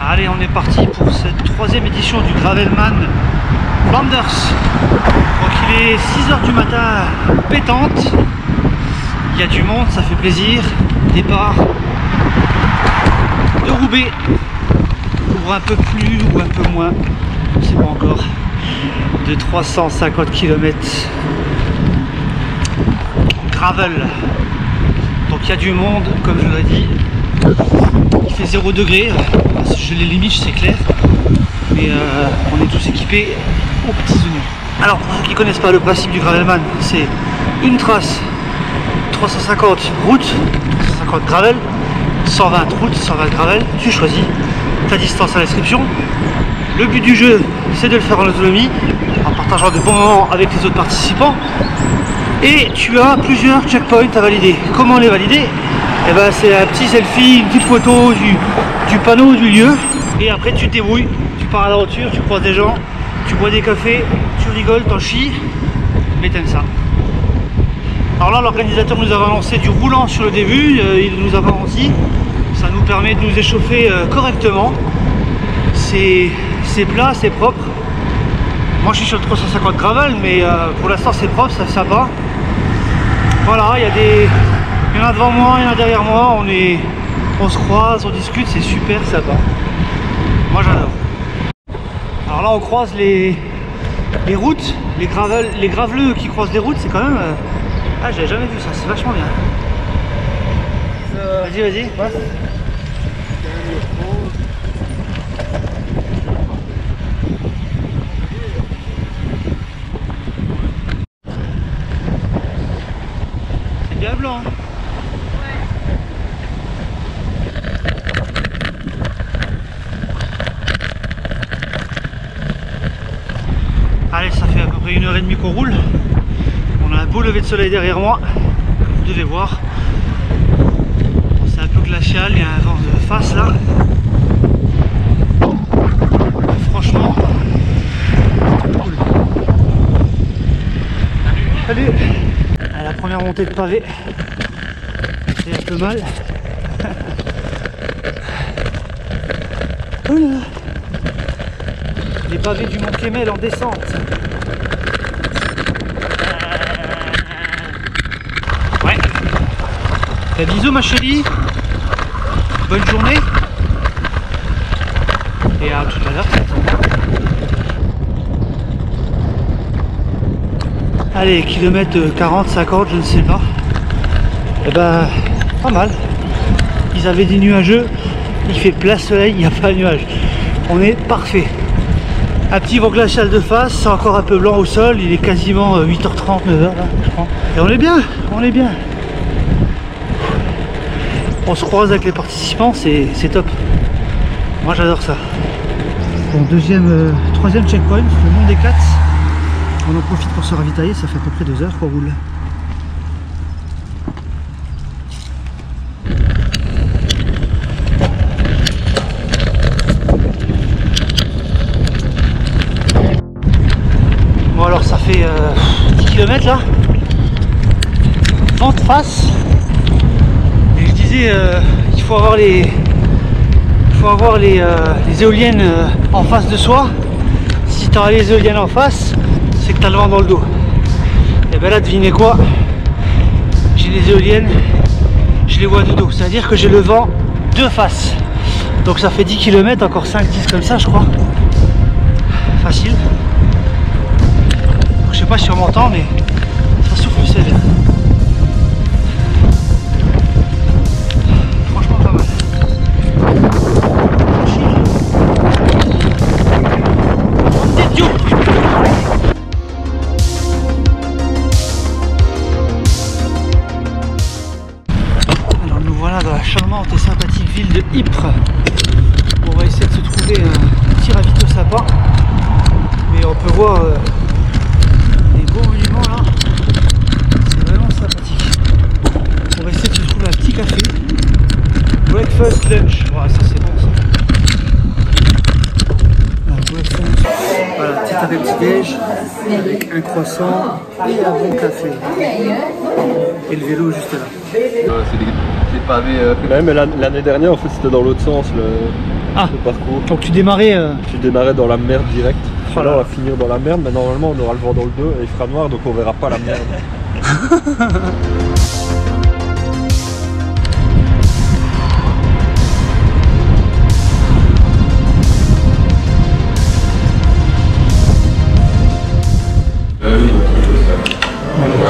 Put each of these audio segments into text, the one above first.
Allez, on est parti pour cette troisième édition du Gravelman Flanders. Donc il est 6 h du matin, pétante. Il y a du monde, ça fait plaisir. Départ de Roubaix pour un peu plus ou un peu moins, je ne sais pas encore, de 350 km gravel. Donc il y a du monde, comme je l'ai dit. Il fait 0 degré, je les limite, c'est clair, mais on est tous équipés aux petits oignons. Alors pour ceux qui ne connaissent pas le principe du Gravelman, c'est une trace 350 route, 350 gravel, 120 route, 120 gravel. Tu choisis ta distance à l'inscription. Le but du jeu, c'est de le faire en autonomie, en partageant de bons moments avec les autres participants. Et tu as plusieurs checkpoints à valider. Comment les valider? Et ben c'est un petit selfie, une petite photo du panneau du lieu. Et après tu te débrouilles, tu pars à l'aventure, tu croises des gens, tu bois des cafés, tu rigoles, t'en chies, mais t'aimes ça. Alors là, l'organisateur nous avait annoncé du roulant sur le début, il nous a menti. Ça nous permet de nous échauffer correctement. C'est plat, c'est propre. Moi je suis sur le 350 gravel, mais pour l'instant c'est propre, c'est sympa. Voilà, il y en a devant moi, il y en a derrière moi, on se croise, on discute, c'est super sympa. Moi j'adore. Alors là on croise les routes, les graveleux qui croisent les routes, c'est quand même... Ah, j'avais jamais vu ça, c'est vachement bien. Vas-y, vas-y, passe. C'est bien blanc. Hein. Allez, ça fait à peu près 1 h 30 qu'on roule. On a un beau lever de soleil derrière moi, comme vous devez voir. C'est un peu glacial, il y a un vent de face là. Franchement, cool. Salut. À la première montée de pavé, c'est un peu mal. Oh là. Les pavés du Mont Kemmel en descente. Bisous ma chérie, bonne journée et à tout à l'heure. Allez, kilomètre 40, 50, je ne sais pas. Et ben, pas mal. Ils avaient des nuageux, il fait plein soleil, il n'y a pas de nuage. On est parfait. Un petit vent glacial de face, c'est encore un peu blanc au sol, il est quasiment 8 h 30, 9 h là, je crois. Et on est bien, on est bien. On se croise avec les participants, c'est top. Moi j'adore ça. Bon, troisième checkpoint, le Mont des Cats. On en profite pour se ravitailler, ça fait à peu près 2 heures qu'on roule. Bon alors ça fait 10 km là. Vent de face. Il faut avoir les éoliennes en face de soi. Si tu as les éoliennes en face, c'est que tu as le vent dans le dos. Et bien là, devinez quoi, j'ai les éoliennes, je les vois de dos, c'est à dire que j'ai le vent de face. Donc ça fait 10 km, encore 5-10 comme ça je crois. Facile. Donc, je sais pas si on m'entend, mais ça souffle, c'est bien. Dans la charmante et sympathique ville de Ypres. On va essayer de se trouver un petit ravito sympa, mais on peut voir des beaux monuments là, c'est vraiment sympathique. On va essayer de se trouver un petit café, breakfast lunch, voilà, ça c'est bon ça. Voilà, petit arrêt petit déj avec un croissant et un bon café et le vélo juste là. C'est des pavés. Ouais, mais l'année dernière en fait c'était dans l'autre sens. le parcours. Donc tu démarrais Tu démarrais dans la merde direct. Oh là. Alors on va finir dans la merde, mais normalement on aura le vent dans le dos et il fera noir, donc on verra pas la merde.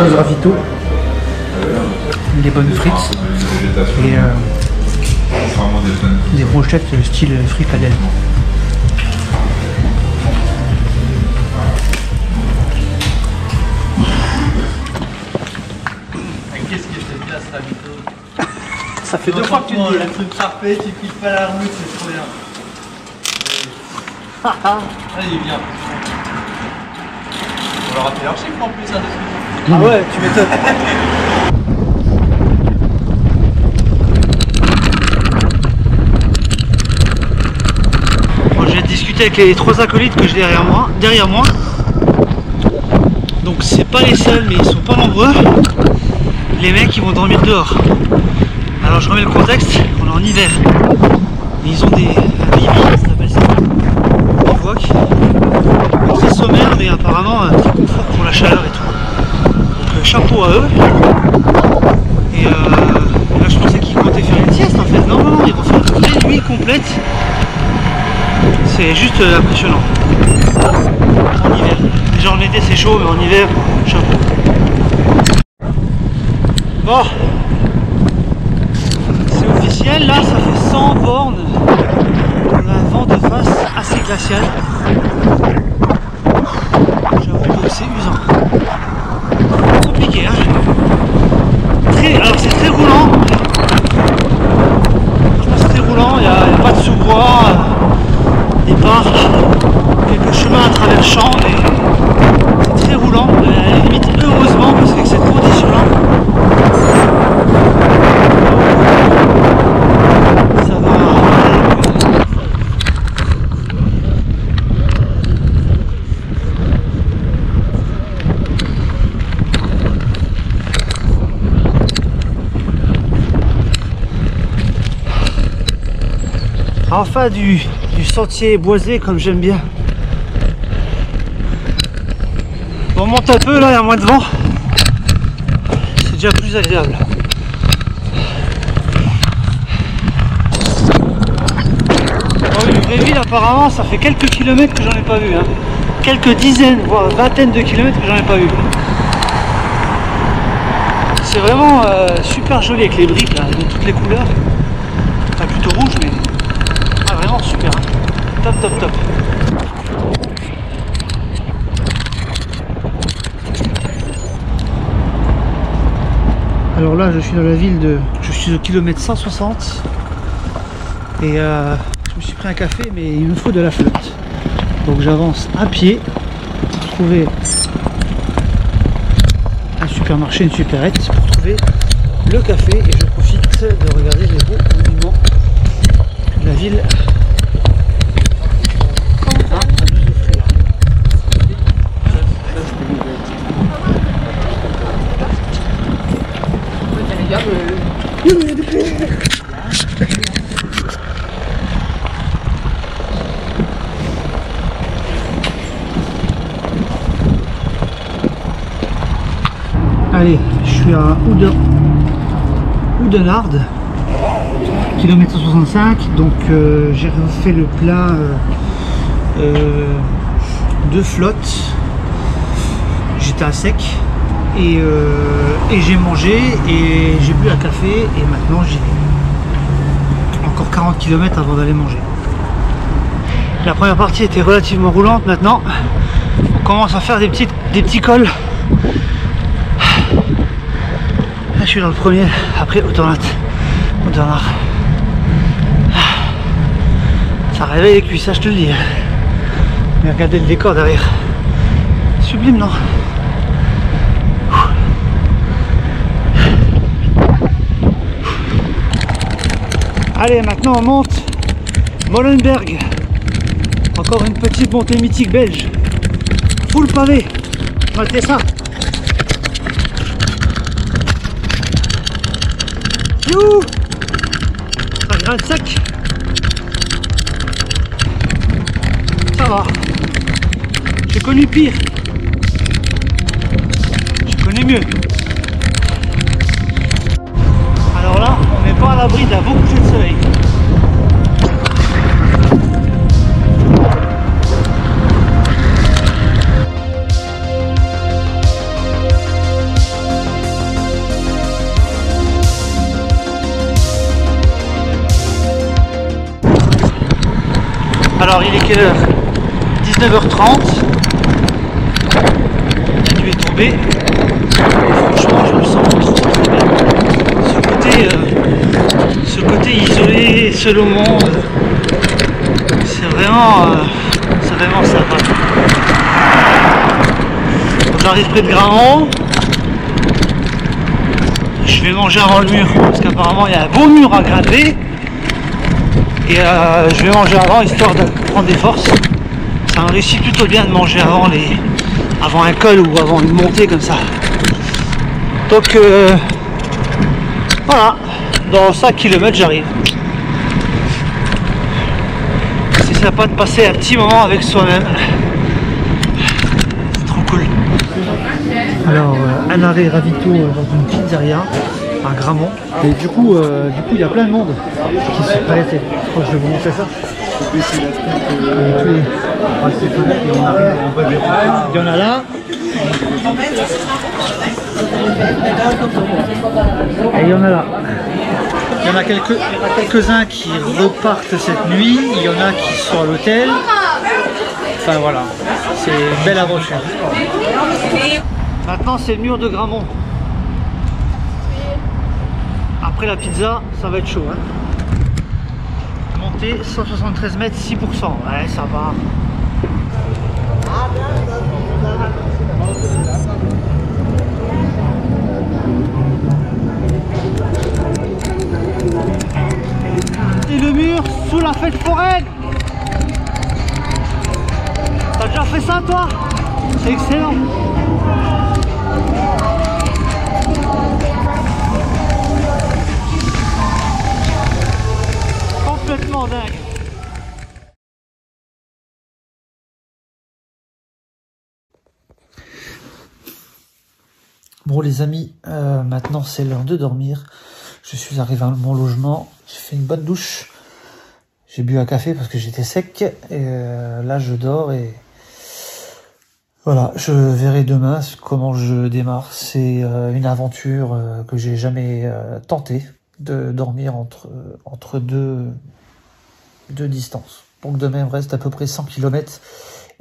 on a le ravito, des bonnes frites et des brochettes style fricadelle. Qu'est-ce que c'est bien ce ravito? Ça fait 2 fois que tu le dis. Un truc parfait, tu piques pas la route, c'est trop bien. Allez, viens. On leur a fait leur chiffre en plus, hein, dessus. Ah ouais, tu m'étonnes. Bon, j'ai discuté avec les 3 acolytes que j'ai derrière moi. Donc c'est pas les seuls, mais ils sont pas nombreux. Les mecs ils vont dormir dehors. Alors je remets le contexte, on est en hiver. Et ils ont un baby, ça s'appelle ça. En voque. Très sommaire, mais apparemment très confort pour la chaleur et tout. Donc chapeau à eux. Et là je pensais qu'ils comptaient faire une sieste en fait. Non, non, ils vont faire une vraie nuit complète. C'est juste impressionnant. En hiver. Déjà en été c'est chaud, mais en hiver, chapeau. Bon, c'est officiel, là ça fait 100 bornes. On a un vent de face assez glacial. J'avoue que c'est usant. Compliqué, hein. Alors c'est très roulant. Franchement c'est très roulant, il n'y a pas de sous-bois, des parcs, quelques chemins à travers champs, mais c'est très roulant. À la limite, heureusement, parce qu'avec cette condition-là, ça va. Enfin du sentier boisé comme j'aime bien. On monte un peu là, il y a moins de vent. C'est déjà plus agréable. Bon, une vraie ville apparemment ça fait quelques kilomètres que j'en ai pas vu. Hein. Quelques dizaines, voire vingtaines de kilomètres que j'en ai pas vu. C'est vraiment super joli avec les briques là, de toutes les couleurs. Enfin plutôt rouge mais. Ah, vraiment super, hein. Top top top. Alors là je suis dans la ville je suis au kilomètre 160 et je me suis pris un café mais il me faut de la flotte. Donc j'avance à pied pour trouver un supermarché, une supérette pour trouver le café et je profite de regarder les beaux monuments de la ville. Allez, je suis à Oudenarde, kilomètre 165, donc j'ai refait le plat de flotte. J'étais à sec et j'ai mangé et j'ai bu un café et maintenant j'ai encore 40 km avant d'aller manger. La première partie était relativement roulante, maintenant on commence à faire des petits cols. Là, je suis dans le premier, après Oudenarde. Ça réveille les cuisses, ça je te le dis. Mais regardez le décor derrière. Sublime, non? Allez, maintenant on monte Molenberg. Encore une petite montée mythique belge. Full pavé. Matez ça. Youhou, un grain de sac. va. J'ai connu pire. Je connais mieux. Alors là, on n'est pas à l'abri d'un beau coucher de soleil. Alors il est quelle heure? 19h30. La nuit est tombée. Franchement je me sens trop bien. Ce côté isolé, seul au monde, c'est vraiment sympa. J'arrive près de Gramont. Je vais manger avant le mur parce qu'apparemment il y a un beau mur à graver. Et je vais manger avant histoire de prendre des forces. Ça me réussit plutôt bien de manger avant un col ou avant une montée comme ça. Donc voilà, dans 5 km j'arrive. C'est sympa de passer un petit moment avec soi-même. C'est trop cool. Alors un arrêt ravito dans une pizzeria à Gramont. Et du coup il y a plein de monde qui se arrêté. Je crois que je vais vous montrer ça. Il y en a là. Et il y en a là. Il y en a quelques-uns qui repartent cette nuit. Il y en a qui sont à l'hôtel. Enfin voilà, c'est une belle aventure. Maintenant c'est le mur de Gramont. Après la pizza, ça va être chaud. Hein. Montée 173 mètres, 6%. Ouais, ça va. Et le mur sous la fête foraine. T'as déjà fait ça toi? C'est excellent. Complètement dingue. Bon les amis, maintenant c'est l'heure de dormir. Je suis arrivé à mon logement, j'ai fait une bonne douche. J'ai bu un café parce que j'étais sec. Et là je dors et voilà, je verrai demain comment je démarre. C'est une aventure que j'ai jamais tenté de dormir entre deux distances. Donc demain il me reste à peu près 100 km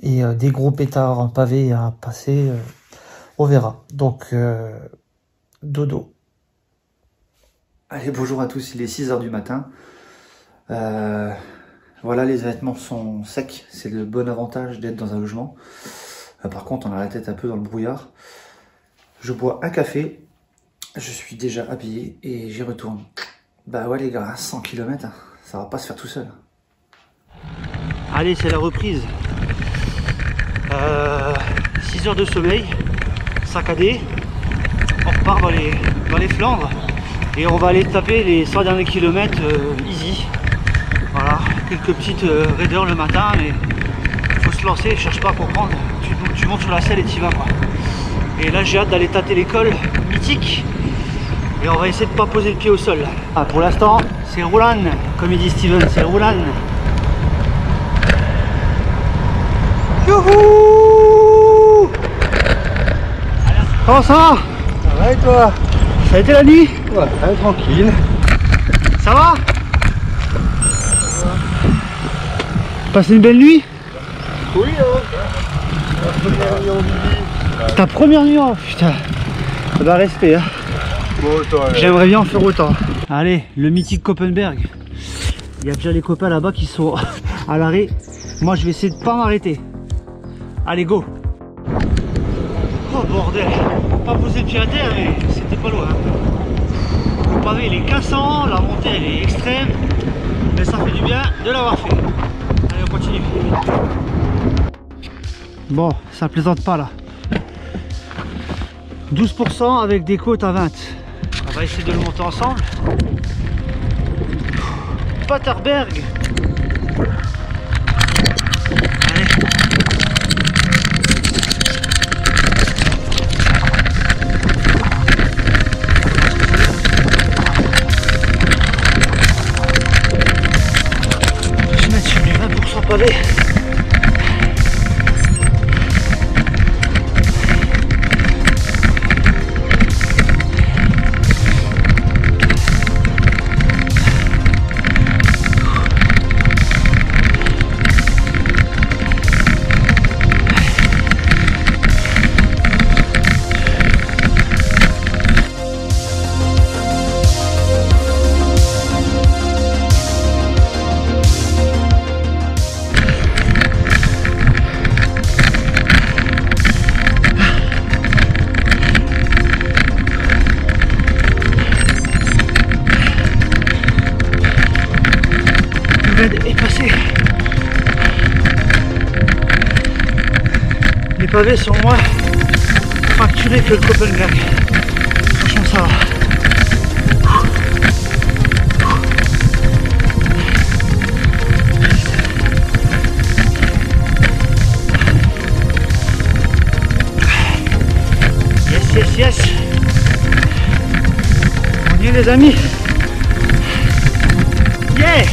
et des gros pétards pavés à passer. On verra. Donc dodo. Allez, bonjour à tous, il est 6 h du matin. Voilà, les vêtements sont secs, c'est le bon avantage d'être dans un logement. Par contre, on a la tête un peu dans le brouillard. Je bois un café, je suis déjà habillé et j'y retourne. Bah ouais les gars, 100 km, hein, ça va pas se faire tout seul. Allez, c'est la reprise. 6 heures de sommeil, saccadé. On repart dans les Flandres. Et on va aller taper les 100 derniers kilomètres easy. Voilà, quelques petites raideurs le matin, mais il faut se lancer, cherche pas à comprendre. Tu montes sur la selle et tu y vas quoi. Et là j'ai hâte d'aller tâter l'école mythique. Et on va essayer de pas poser le pied au sol. Ah, pour l'instant, c'est Roulan, comme il dit Steven, c'est Roulan. Youhou! Comment ça va? Ça va et toi? Ça a été la nuit? Ouais, tranquille. Ça va? Passé une belle nuit? Oui, la première nuit en vie. Ta première nuit? Oh putain. Ça doit rester hein. Bon, j'aimerais bien en faire autant. Allez, le mythique Koppenberg. Il y a déjà les copains là-bas qui sont à l'arrêt. Moi je vais essayer de pas m'arrêter. Allez go. Oh bordel. Pas poser le pied à terre mais c'était pas loin. Le pavé il est cassant, la montée elle est extrême. Mais ça fait du bien de l'avoir fait. Allez on continue. Bon, ça plaisante pas là. 12% avec des côtes à 20. On va essayer de le monter ensemble. Paterberg. Allez. pavé. Est passé. Les pavés sont moins fracturés que le Copenhague. Franchement ça va. Yes, yes, yes. On y est les amis. Yeah.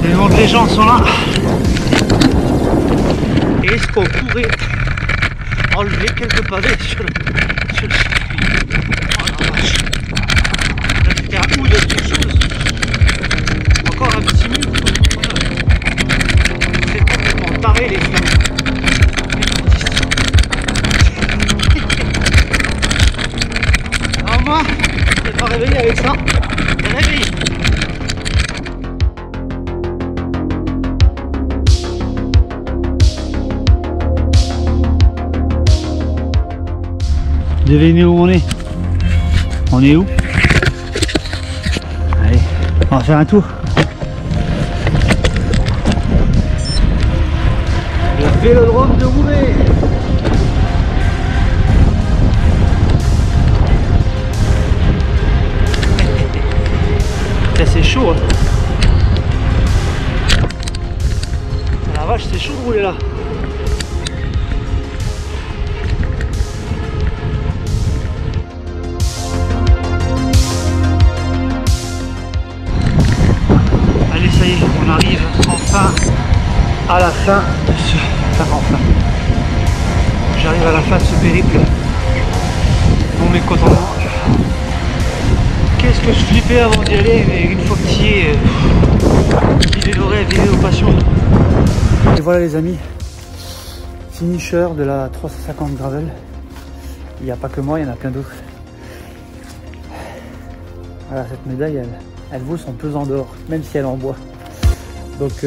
Les noms des gens sont là. Et est-ce qu'on pourrait enlever quelques pavés sur le circuit? Oh la vache. Là c'était un bout de quelque chose. Encore un petit mur. C'est complètement taré les filles. Alors moi, je vais pas réveiller avec ça. Réveille. Devinez où on est? On est où? Allez, on va faire un tour. Le vélodrome de Roubaix. Là c'est chaud. Hein. La vache, c'est chaud de rouler là. Ça y est, on arrive enfin à la fin de ce... Enfin, j'arrive à la fin de ce périple. Mon mécontentement. Qu'est-ce que je flippais avant d'y aller, mais une fois que tu y es, vivez le rêve, vivez vos passions. Et voilà les amis, finisher de la 350 gravel. Il n'y a pas que moi, il y en a plein d'autres. Voilà, cette médaille, elle vaut son pesant d'or, même si elle est en bois. Donc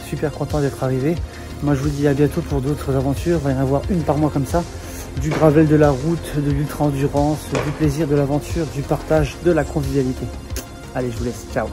super content d'être arrivé. Moi je vous dis à bientôt pour d'autres aventures. Il va y en avoir une par mois comme ça. Du gravel, de la route, de l'ultra endurance, du plaisir de l'aventure, du partage, de la convivialité. Allez, je vous laisse. Ciao.